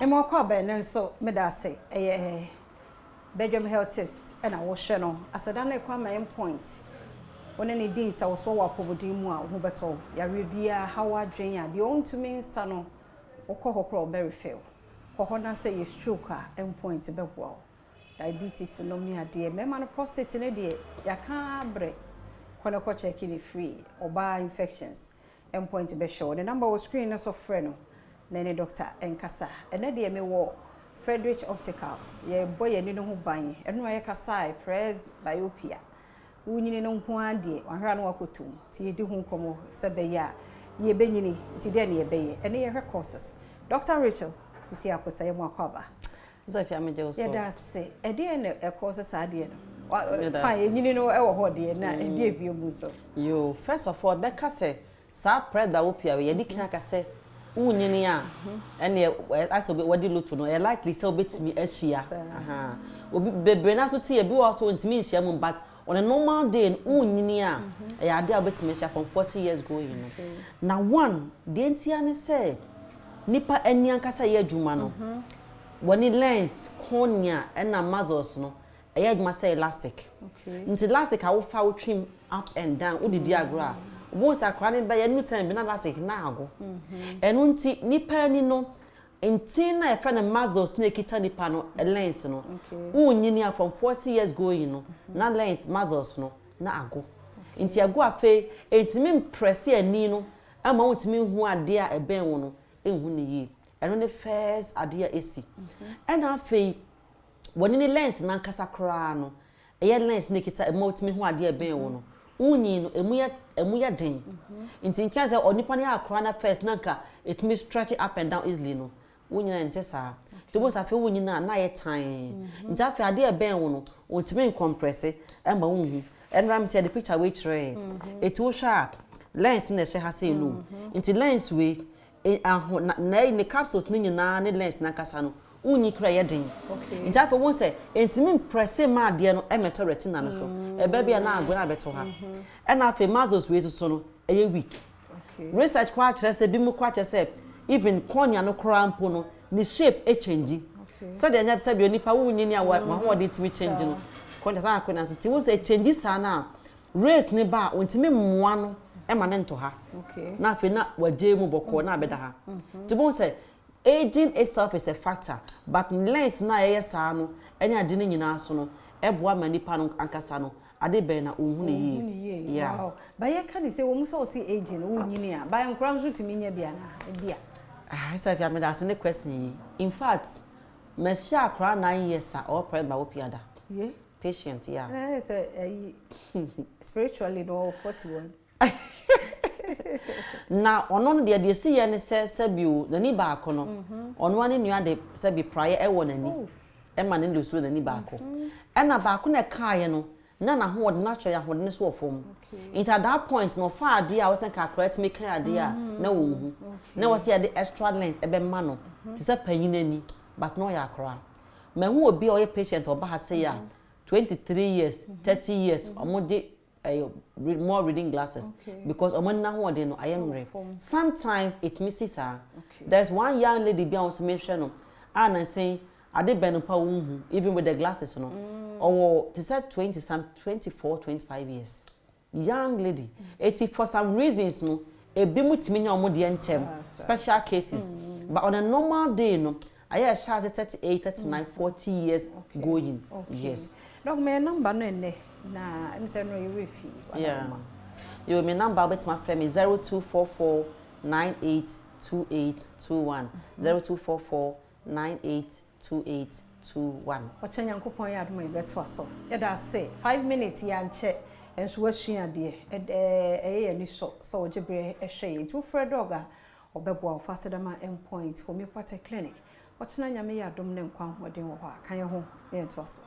Emo kwa ben so medase Badwam health tips and I was share asada na kwa my point one ne din sa wo so wa pobodi mu a ho beto yare bia how adwen ya de on to me nsa no okọ very fail ko na say you stroke a endpoint bebo diabetes no me ade me man prostate ne de ya ka bre kono ko check it free oba infections endpoint be show the number was screen as of friend no nene doctor enkasa ene de me wo Frederick Opticals ye boy ye ni no ho ban eno ye kasa Presbyopia wunyini no nko ade wahra no wakotum ti ye di ho komo se be ya ye benyini ti de ne ye beye ene ye courses Dr. Rachel kusi akosa ye mu akwaba Zafia me je so ye da se e de ne courses ade no fine ye nyini no e wo ho de na e de bi omu so yo first of all be ka se sa Presbyopia ye di kan ka se unyini a ene as obi wadi loto no e likely say obetimi ahia obi bebre na so tie bi wo so ntimi nhia mu but on a normal day unyini a e ade a obetimi ahia from 40 years ago you know na one de ntia ne say nipa eni ankasa ye adwuma no woni lens cornea na muscles no e ye adwuma say elastic nti elastic a wo fa wo trim up and down wo didi agra Once a crying by a new time, but not like now. And unti nipa ni no, intina a friend of Mazo snake tiny panel, a lens no. Unyinia from 40 years ago, you know, not lens, Mazos no, na go. Inti a go a fay, intimate pressy and nino, I'm out to me who are dear a ben one, in whom ye. And on the first idea is and I fay, when in the lens, Nancasa crano, a year lens naked a moat me who are dear ben one. Uni no emuya den nti nkan say onipa ne akra na first nanka it me stretch it up and down easily no uni na ntesa to bo safe uni na ye tan nti afi ade e ben wo no ontime compress e ma unhu and ram say the picture we tray it will sharp lens na she ha say no nti lens we na capsules ni nyina ne lens na kasa no uni kra ye den nti afi won say entime press ma de no e meto retina no so e ba bia na agora beto ha e na afi mazos we so no e weak research kwa kire say bi mu kwa kire say even cornea no crampo no ni shape e change so de nya say bi onipa wo nyini a ma ho de timi change no cornea sa cornea so ti wo say change sa na race ne ba ontime mmoa no e ma ne nto ha na afi na waje mu boko na abeda ha ti bo say aging itself is a factor, but lens na yes no any ade ni nyina so no eboa manipa no ankasa no ade be na ohunu yi yeah wow ba ye kan say wo mu so see aging wo nyini a ba nkran so tumi nya bia na bia isa fi ameda se ne question yi in fact me sha akra 9 years or Presbyopia da yeah patient so spiritually no 41 na ono no de si ye ne se bio nani ba ko no ono ane nua de se bi praye e wo nani e ma ne lusu nani ba ko e na ba ko na kaaye no na ho de na ya ho de ne so ofom into at that point no fa ade a wo se ka correct me kan ade a na wo hu na wo se ya de extra lens e be ma no ti se panyin ani but no ya kra ma hu obi o ye patient oba ha se ya 23 years 30 years omoje more reading glasses because na ho de no I am rare. Sometimes it misses her. There's one young lady be on mention no and I say ade ben pa wo even with the glasses no or they said 24 25 years young lady for some reasons no e bi mutimi nya omo de entem special cases but on a normal day no I hear 38 39 40 years going yes dog my number no ne na em say no you refi yeah you my number bet my friend is 0244982821 0244982821 wacha nyankopon ya adom e beto so e da say 5 minutes ya nche enso wahia de ye ni so ojebre ehwe ye tu fred dog a obebo a fasedama endpoint homeopathic clinic wacha nyame ya adom ne nkwa hoden wo ha kan ye ho ye to so